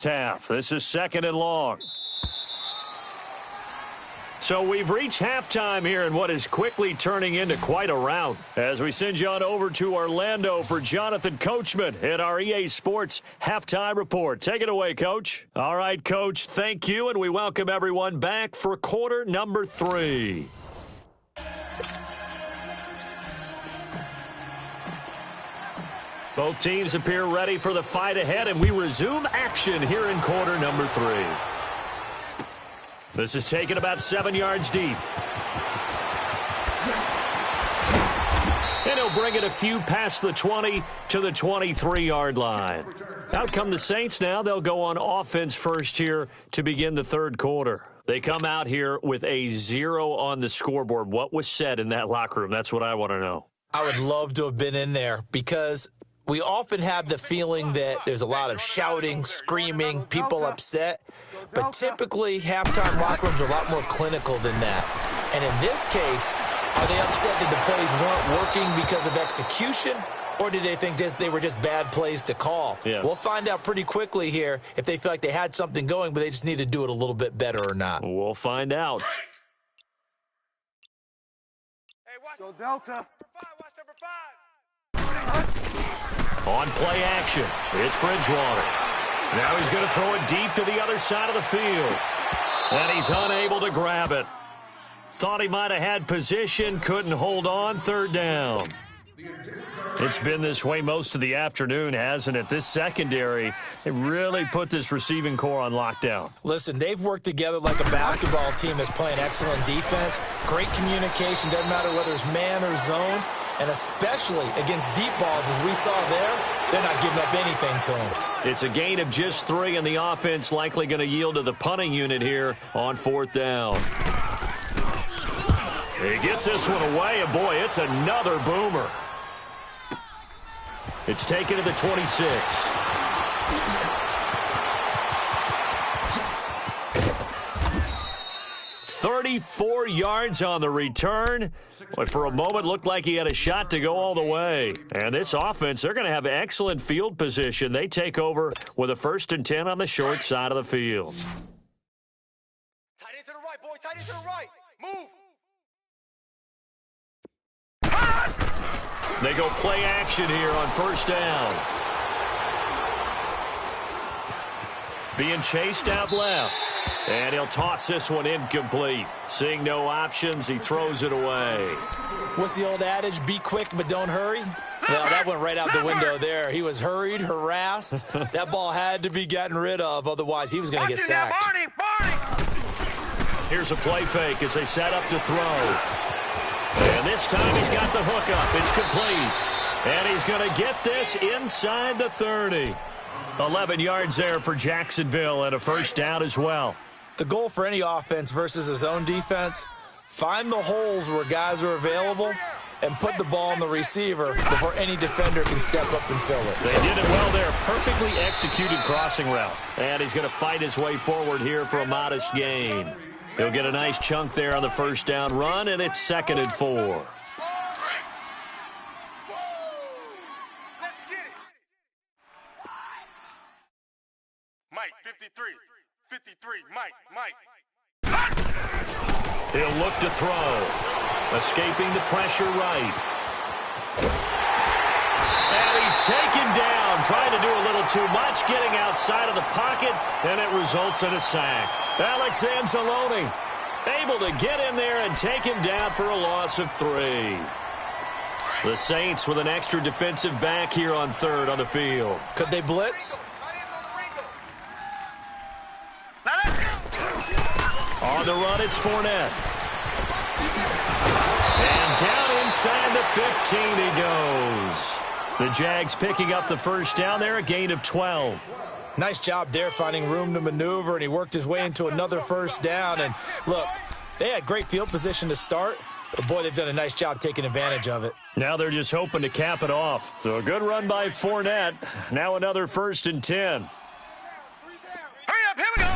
Half. This is 2nd and long. So we've reached halftime here in what is quickly turning into quite a rout. As we send you on over to Orlando for Jonathan Coachman at our EA Sports Halftime Report. Take it away, Coach. All right, Coach, thank you, and we welcome everyone back for quarter number 3. Both teams appear ready for the fight ahead, and we resume action here in quarter number 3. This is taken about 7 yards deep. And he'll bring it a few past the 20 to the 23-yard line. Out come the Saints now. They'll go on offense first here to begin the third quarter. They come out here with a 0 on the scoreboard. What was said in that locker room? That's what I want to know. I would love to have been in there because we often have the feeling that there's a lot of shouting, screaming, people upset. But typically, halftime locker rooms are a lot more clinical than that. And in this case, are they upset that the plays weren't working because of execution? Or did they think they were just bad plays to call? Yeah. We'll find out pretty quickly here if they feel like they had something going, but they just need to do it a little bit better or not. We'll find out. Hey, watch Delta. Watch number 5. On play action, it's Bridgewater. Now he's going to throw it deep to the other side of the field. And he's unable to grab it. Thought he might have had position, couldn't hold on, 3rd down. It's been this way most of the afternoon, hasn't it? This secondary, they really put this receiving core on lockdown. Listen, they've worked together like a basketball team that's playing excellent defense. Great communication, doesn't matter whether it's man or zone. And especially against deep balls, as we saw there, they're not giving up anything to them. It's a gain of just 3, and the offense likely going to yield to the punting unit here on 4th down. He gets this one away, and boy, it's another boomer. It's taken to the 26. 34 yards on the return. But for a moment, looked like he had a shot to go all the way. And this offense, they're going to have excellent field position. They take over with a 1st and 10 on the short side of the field. Tight end to the right, boy. Tight end to the right. Move. They go play action here on 1st down. Being chased out left. And he'll toss this one incomplete. Seeing no options, he throws it away. What's the old adage? Be quick, but don't hurry? Well, that went right out the window there. He was hurried, harassed. That ball had to be gotten rid of. Otherwise, he was going to get sacked. Here's a play fake as they set up to throw. And this time he's got the hook up. It's complete. And he's going to get this inside the 30. 11 yards there for Jacksonville and a 1st down as well. The goal for any offense versus a zone defense, find the holes where guys are available and put the ball on the receiver before any defender can step up and fill it. They did it well there. Perfectly executed crossing route. And he's going to fight his way forward here for a modest gain. He'll get a nice chunk there on the 1st down run, and it's 2nd and 4. Mike, 53, Mike. He'll look to throw. Escaping the pressure right. And he's taken down, trying to do a little too much, getting outside of the pocket, and it results in a sack. Alex Anzalone able to get in there and take him down for a loss of 3. The Saints with an extra defensive back here on 3rd on the field. Could they blitz? On the run, it's Fournette. And down inside the 15 he goes. The Jags picking up the 1st down there, a gain of 12. Nice job there finding room to maneuver, and he worked his way into another 1st down. And look, they had great field position to start, but boy, they've done a nice job taking advantage of it. Now they're just hoping to cap it off. So a good run by Fournette. Now another 1st and 10. Hurry up, here we go.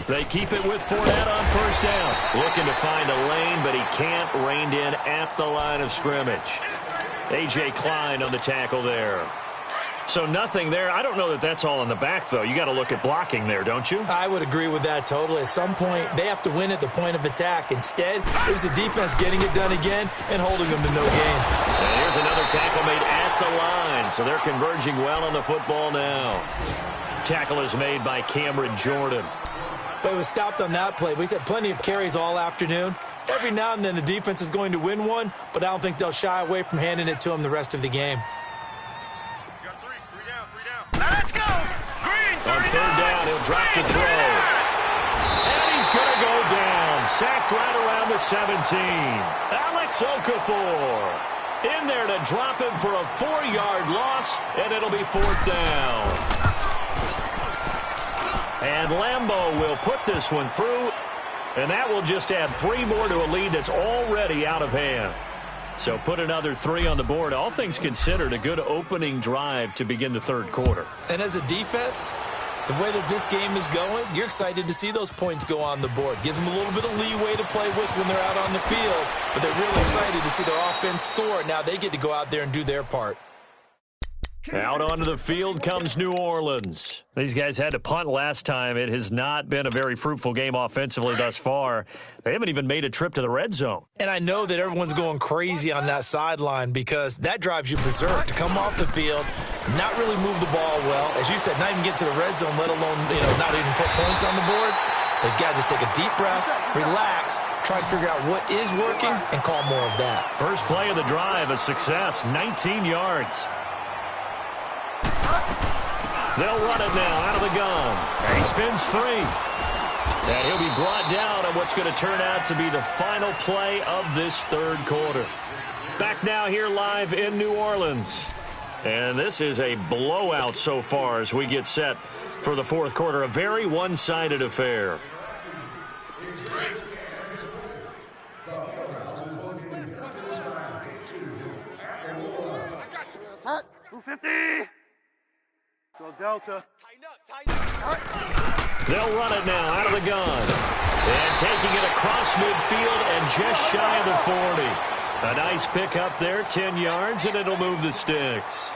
They keep it with Fournette on 1st down. Looking to find a lane, but he can't. Reined in at the line of scrimmage. A.J. Klein on the tackle there. So nothing there. I don't know that that's all in the back, though. You got to look at blocking there, don't you? I would agree with that totally. At some point, they have to win at the point of attack. Instead, is the defense getting it done again and holding them to no gain. And here's another tackle made at the line, so they're converging well on the football now. Tackle is made by Cameron Jordan. But it was stopped on that play. We've had plenty of carries all afternoon. Every now and then the defense is going to win one, but I don't think they'll shy away from handing it to them the rest of the game. Let's go! On third down, he'll drop to throw. And he's going to go down. Sacked right around the 17. Alex Okafor in there to drop him for a 4-yard loss, and it'll be fourth down. And Lambeau will put this one through, and that will just add 3 more to a lead that's already out of hand. So put another 3 on the board. All things considered, a good opening drive to begin the third quarter. And as a defense, the way that this game is going, you're excited to see those points go on the board. Gives them a little bit of leeway to play with when they're out on the field, but they're really excited to see their offense score. Now they get to go out there and do their part. Out onto the field comes New Orleans. These guys had to punt last time. It has not been a very fruitful game offensively thus far. They haven't even made a trip to the red zone. And I know that everyone's going crazy on that sideline because that drives you berserk to come off the field, not really move the ball well. As you said, not even get to the red zone, let alone, not even put points on the board. They've got to just take a deep breath, relax, try to figure out what is working, and call more of that. First play of the drive, a success, 19 yards. They'll run it now out of the gun. And he spins 3. And he'll be brought down on what's going to turn out to be the final play of this third quarter. Back now here live in New Orleans. And this is a blowout so far as we get set for the fourth quarter. A very one-sided affair. Set. 250. Go Delta. Tighten up. They'll run it now out of the gun. And taking it across midfield and just shy of the 40. A nice pick up there, 10 yards, and it'll move the sticks.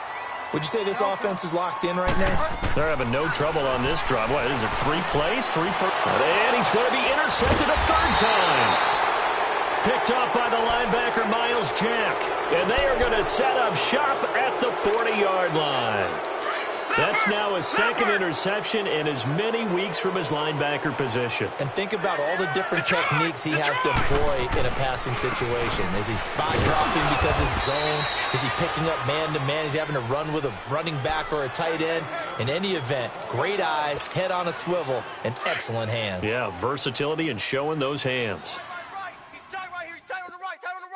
Would you say this offense is locked in right now? They're having no trouble on this drive. What, is it 3 plays? 3 for... And he's going to be intercepted a third time. Picked off by the linebacker, Miles Jack. And they are going to set up shop at the 40-yard line. That's now his second interception in as many weeks from his linebacker position. And think about all the different techniques he has to employ in a passing situation. Is he spot dropping because it's zone? Is he picking up man-to-man? Is he having to run with a running back or a tight end? In any event, great eyes, head on a swivel, and excellent hands. Yeah, versatility and showing those hands. He's tight right here. He's tight on the right. Tight on the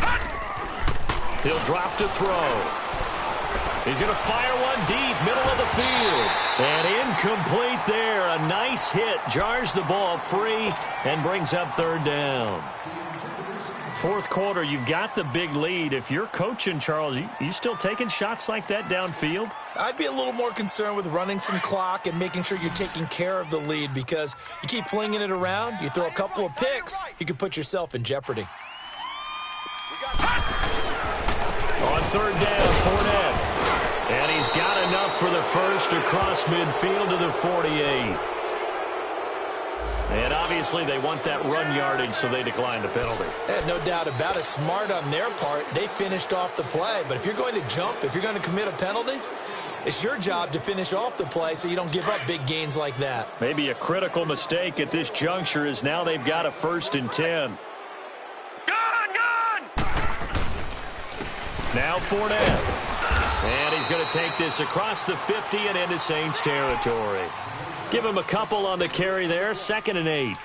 right. 3. He'll drop to throw. He's going to fire one deep, middle of the field. And incomplete there. A nice hit. Jars the ball free and brings up third down. Fourth quarter, you've got the big lead. If you're coaching, Charles, you still taking shots like that downfield? I'd be a little more concerned with running some clock and making sure you're taking care of the lead because you keep flinging it around, you throw a couple of picks, you could put yourself in jeopardy. On third down, Fournette. And he's got enough for the first across midfield to the 48. And obviously they want that run yardage, so they decline the penalty. No doubt about it. Smart on their part. They finished off the play. But if you're going to jump, if you're going to commit a penalty, it's your job to finish off the play so you don't give up big gains like that. Maybe a critical mistake at this juncture is now they've got a 1st and 10. Now Fournette. And he's going to take this across the 50 and into Saints territory. Give him a couple on the carry there, 2nd and 8.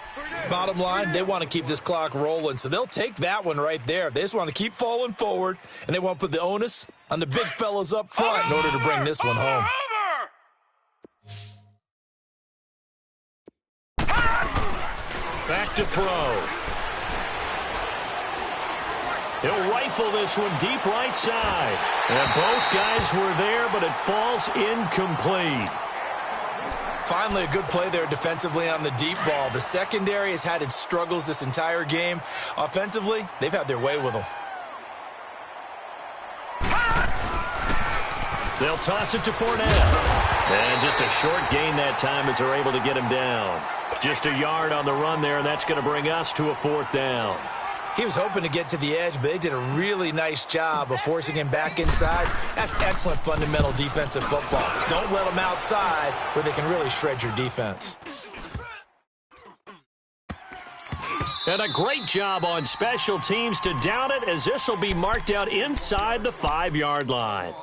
Bottom line, they want to keep this clock rolling, so they'll take that one right there. They just want to keep falling forward, and they want to put the onus on the big fellas up front in order to bring this one home. Back to throw. He'll rifle this one deep right side. And both guys were there, but it falls incomplete. Finally, a good play there defensively on the deep ball. The secondary has had its struggles this entire game. Offensively, they've had their way with them. They'll toss it to Fournette. And just a short gain that time as they're able to get him down. Just a yard on the run there, and that's going to bring us to a 4th down. He was hoping to get to the edge, but they did a really nice job of forcing him back inside. That's excellent fundamental defensive football. Don't let them outside where they can really shred your defense. And a great job on special teams to down it, as this will be marked out inside the 5-yard line.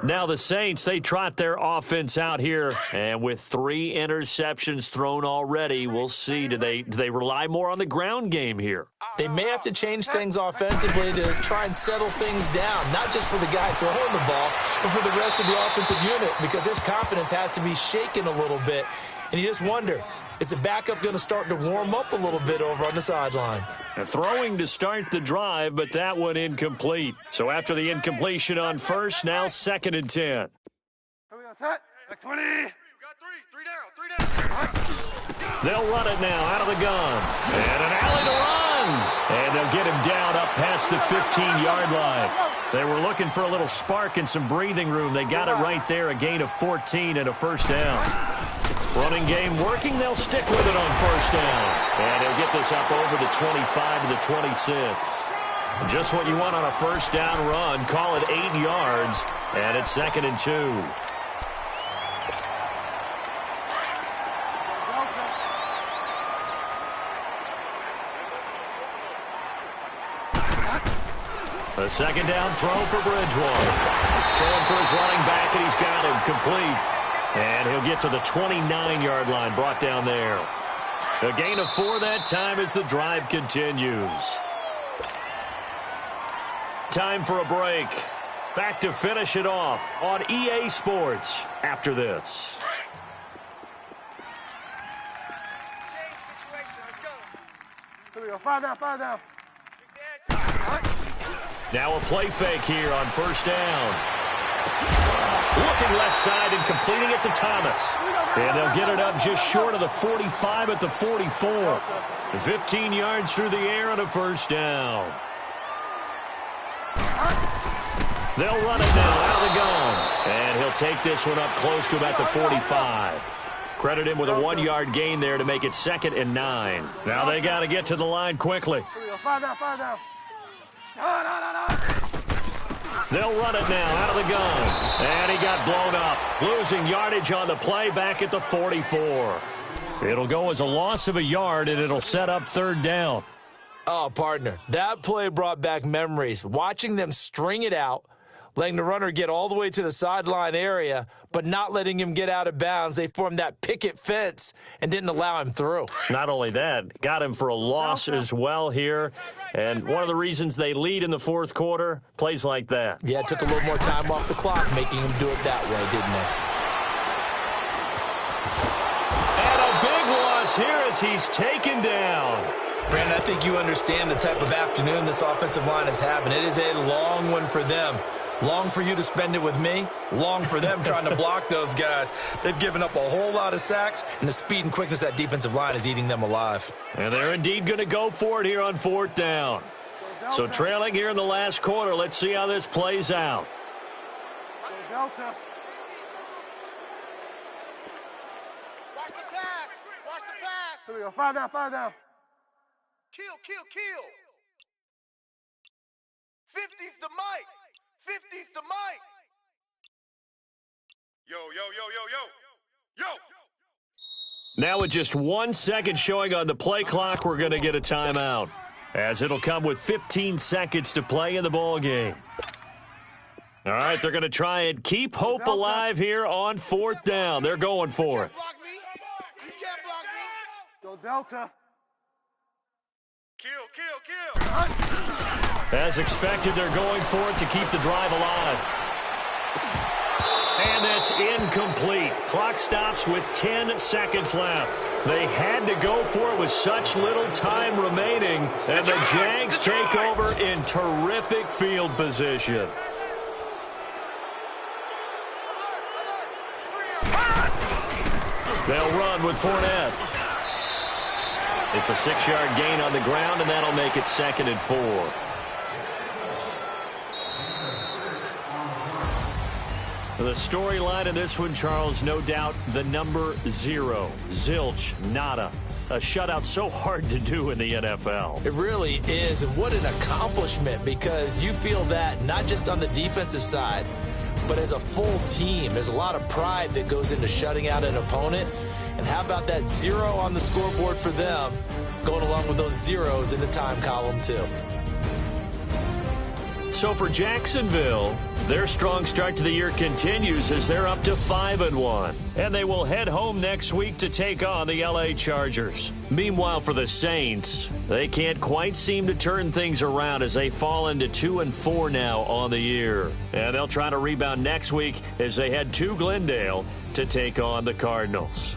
Now the Saints, they trot their offense out here, and with 3 interceptions thrown already, we'll see. Do they rely more on the ground game here? They may have to change things offensively to try and settle things down, not just for the guy throwing the ball, but for the rest of the offensive unit, because his confidence has to be shaken a little bit. And you just wonder, is the backup going to start to warm up a little bit over on the sideline? Throwing to start the drive, but that one incomplete. So after the incompletion on first, now 2nd and 10. Here we go, set. Back 20. We got 3 down. They'll run it now out of the gun. And an alley to run. And they'll get him down up past the 15-yard line. They were looking for a little spark and some breathing room. They got it right there, a gain of 14 and a 1st down. Running game working. They'll stick with it on 1st down. And he'll get this up over the 25 to the 26. Just what you want on a 1st down run. Call it 8 yards. And it's 2nd and 2. A 2nd down throw for Bridgewater. Throwing for his running back, and he's got him complete. And he'll get to the 29-yard line, brought down there. A gain of 4 that time as the drive continues. Time for a break. Back to finish it off on EA Sports after this. Here we go, 5 down, 5 down. Now a play fake here on 1st down. Looking left side and completing it to Thomas. And they'll get it up just short of the 45 at the 44. 15 yards through the air and a 1st down. They'll run it now out of the gun. And he'll take this one up close to about the 45. Credit him with a 1-yard gain there to make it 2nd and 9. Now they got to get to the line quickly. Here we go, 5 down, 5 down. No. They'll run it now out of the gun. And he got blown up. Losing yardage on the play back at the 44. It'll go as a loss of a yard, and it'll set up 3rd down. Oh, partner, that play brought back memories. Watching them string it out, letting the runner get all the way to the sideline area, but not letting him get out of bounds. They formed that picket fence and didn't allow him through. Not only that, got him for a loss as well here. And one of the reasons they lead in the 4th quarter, plays like that. Yeah, it took a little more time off the clock, making him do it that way, didn't it? And a big loss here as he's taken down. Brandon, I think you understand the type of afternoon this offensive line is having. It is a long one for them. Long for you to spend it with me. Long for them trying to block those guys. They've given up a whole lot of sacks, and the speed and quickness of that defensive line is eating them alive. And they're indeed going to go for it here on 4th down. So trailing here in the last quarter. Let's see how this plays out. Delta. Watch the pass. Watch the pass. Here we go, 5 down, 5 down. Kill. 50's the mic. 50's the mic. Yo. Now with just 1 second showing on the play clock, we're going to get a timeout, as it'll come with 15 seconds to play in the ball game. All right, they're going to try and keep hope alive here on 4th down. They're going for it. You can't block me. Go Delta. Kill. As expected, they're going for it to keep the drive alive. And that's incomplete. Clock stops with 10 seconds left. They had to go for it with such little time remaining, and the Jags take over in terrific field position. They'll run with Fournette. It's a 6-yard gain on the ground, and that'll make it 2nd and 4. The storyline of this one, Charles, no doubt the number 0. Zilch, nada. A shutout so hard to do in the NFL. It really is, and what an accomplishment, because you feel that not just on the defensive side, but as a full team. There's a lot of pride that goes into shutting out an opponent. And how about that 0 on the scoreboard for them, going along with those zeros in the time column too. So for Jacksonville, their strong start to the year continues as they're up to 5-1. And they will head home next week to take on the LA Chargers. Meanwhile, for the Saints, they can't quite seem to turn things around as they fall into 2-4 now on the year. And they'll try to rebound next week as they head to Glendale to take on the Cardinals.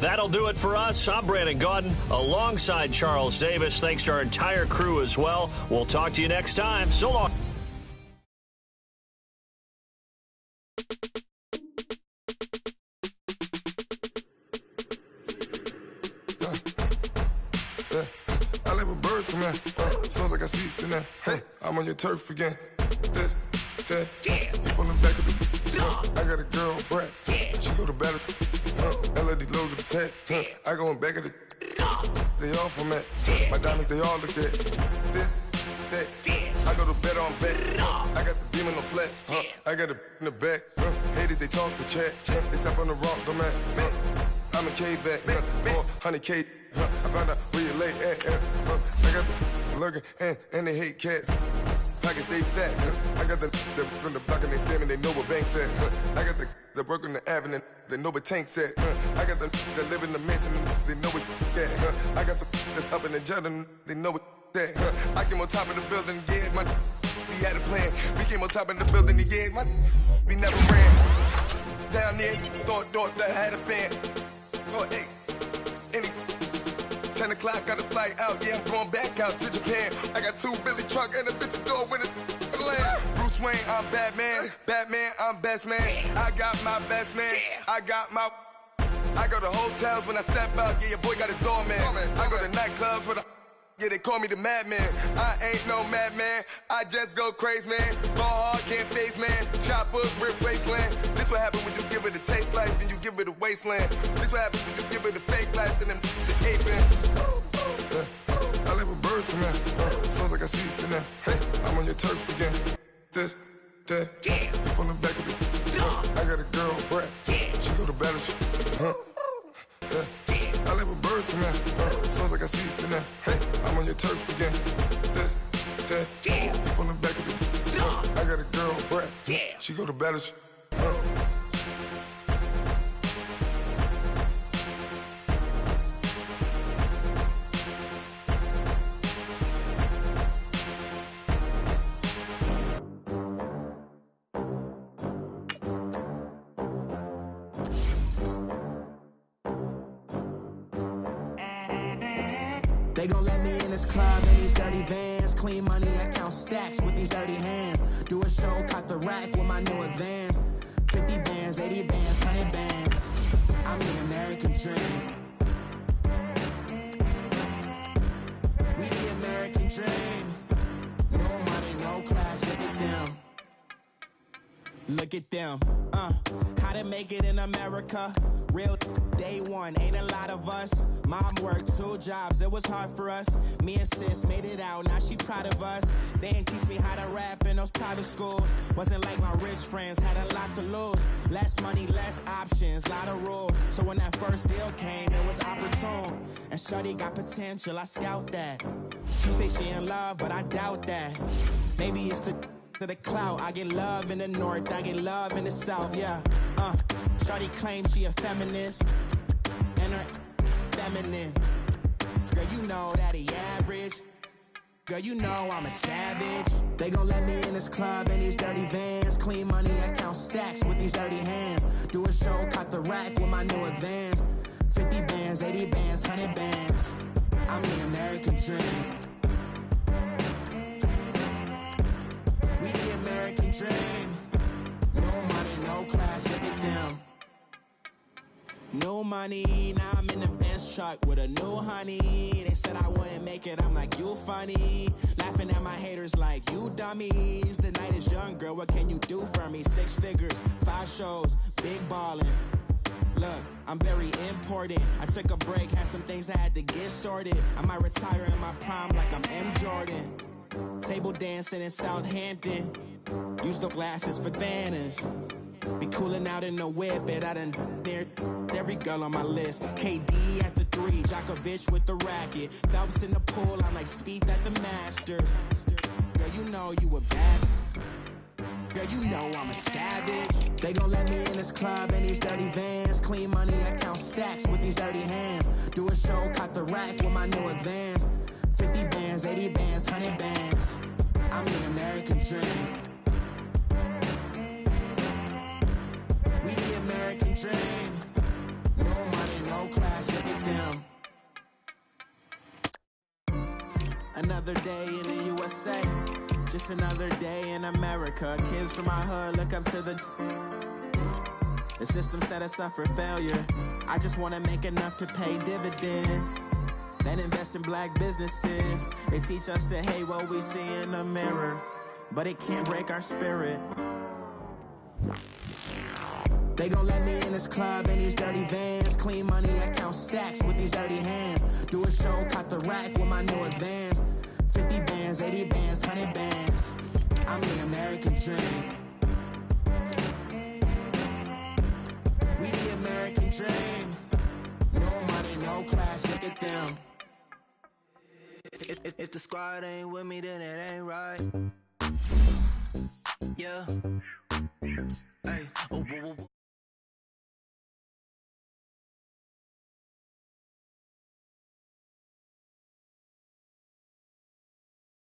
That'll do it for us. I'm Brandon Gaudin alongside Charles Davis. Thanks to our entire crew as well. We'll talk to you next time. So long. I let my birds come in. Sounds like I seats in there. Hey, I'm on your turf again. This, that, you from the back of the. I got a girl, Brad. She go to battle. LED logo the tag. I go in back of the. They all from that. My diamonds, they all look at. This, that. I go to bed on bed. I got the beam in the flats. I got it in the back. Haters, they talk the chat. They step on the rock, don't man. I'm a K-back. 400K. I found out where you lay at. I got the lurking and they hate cats. Pockets stay fat. I got the from the block and they spamming, they know what banks at. I got the work on the avenue, they know what tanks at. I got the that live in the mansion, they know what that. I got some that's up in the Jordan, they know what that. I came on top of the building, yeah, my we had a plan. We came on top of the building, yeah, my we never ran. Down there, thought that had a fan. Oh, hey, any 10 o'clock, got a flight out, yeah, I'm going back out to Japan. I got 2 Billy truck and a bitch door with a land. Bruce Wayne, I'm Batman. Batman, I'm best man. I got my best man. I go to hotels when I step out, yeah, your boy got a doorman. I go to nightclubs with a, yeah, they call me the madman. I ain't no madman, I just go crazy, man. Ball hard, can't face, man. Choppers, rip wasteland. This what happen when you give it a taste life and you give it a wasteland. This what happens when you give it a fake life and then the ape in. I let my birds come in. Sounds like I seats in there. Hey, I'm on your turf again. This, that, you from the back of the. I got a girl, Brad. She go to battle. I let my birds come in. Sounds like I seats in there. Hey, I'm on your turf again. This, that, you from the back of the. I got a girl, Brad. She go to battle. They gon' let me in this club in these dirty vans. Clean money, I count stacks with these dirty hands. Do a show, cop the rack with my new advance. 50 bands, 80 bands, 100 bands. I'm the American dream. We the American dream. No money, no class, look at them. Look at them, how to make it in America. Real day one, ain't a lot of us. Mom worked 2 jobs, it was hard for us. Me and sis made it out, now she proud of us. They didn't teach me how to rap in those private schools. Wasn't like my rich friends, had a lot to lose. Less money, less options, lot of rules. So when that first deal came, it was opportune. And shorty got potential, I scout that. She say she in love, but I doubt that. Maybe it's the clout. I get love in the north, I get love in the south, yeah. Shorty claims she a feminist, and her feminine. Girl, you know that he average. Girl, you know I'm a savage. They gon' let me in this club in these dirty vans. Clean money, I count stacks with these dirty hands. Do a show, cop the rack with my new advance. 50 bands, 80 bands, 100 bands. I'm the American dream. We the American dream. No money, no class, look at them. New money, now I'm in the Benz truck with a new honey. They said I wouldn't make it, I'm like, you funny. Laughing at my haters like, you dummies. The night is young, girl, what can you do for me? 6 figures, 5 shows, big ballin'. Look, I'm very important. I took a break, had some things I had to get sorted. I might retire in my prime like I'm M. Jordan. Table dancing in Southampton. Use the glasses for Vanish. Be cooling out in the whip, but I done near every girl on my list. KD at the 3, Djokovic with the racket. Phelps in the pool, I'm like Speed at the Masters. Girl, you know you a bad. Girl, you know I'm a savage. They gon' let me in this club in these dirty vans. Clean money, I count stacks with these dirty hands. Do a show, caught the rack with my new advance. 50 bands, 80 bands, 100 bands. I'm the American dream. We the American dream. No money, no class, look at them. Another day in the USA. Just another day in America. Kids from my hood look up to the system set us up for failure. I just wanna make enough to pay dividends. Then invest in black businesses. They teach us to hate what we see in the mirror, but it can't break our spirit. They gon' let me in this club in these dirty vans. Clean money, I count stacks with these dirty hands. Do a show, caught the rack with my new advance. 50 bands, 80 bands, 100 bands. I'm the American dream. We the American dream. No money, no class, look at them. If the squad ain't with me, then it ain't right.